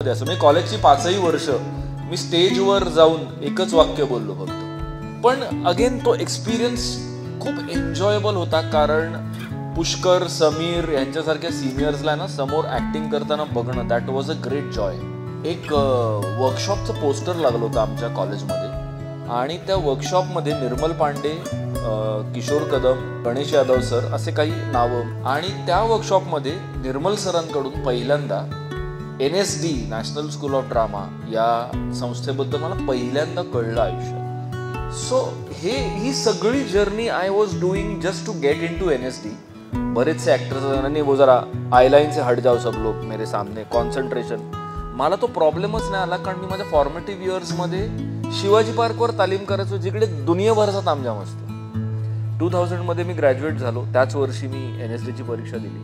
कॉलेजमध्ये असं म्हणजे कॉलेजची 5ही वर्ष मी स्टेजवर जाऊन एकच वाक्य बोललो फक्त. पण अगेन तो एक्सपिरियन्स खूप एन्जॉयबल होता, कारण पुष्कर, समीर यांच्यासारख्या सिनियर्सला ना समोर ॲक्टिंग करताना बघणं, that was a great Joy. एक वर्कशॉपचं पोस्टर लागलं होतं आमच्या कॉलेजमध्ये आणि त्या वर्कशॉपमध्ये निर्मल पांडे, किशोर कदम, गणेश यादव सर असे काही नावं. आणि त्या वर्कशॉपमध्ये निर्मल सरांकडून पहिल्यांदा NSD national school of drama या संस्थेबद्दल मला पहिल्यांदा कळलं आयुष्यात. सो ही सगळी journey I was doing just to get into NSD. बरेचसे ॲक्टर्स नाही वो जरा आयलाईन से हट जाओ सब लोग मेरे सामने, कॉन्सन्ट्रेशन. मला तो प्रॉब्लेमच नाही आला, कारण मी माझ्या फॉर्मेटिव्ह इयर्समध्ये शिवाजी पार्कवर तालीम करायचो, जिकडे दुनियाभरचा तामझाम असतो. 2000 मध्ये मी ग्रॅज्युएट झालो. त्याच वर्षी मी NSDची परीक्षा दिली.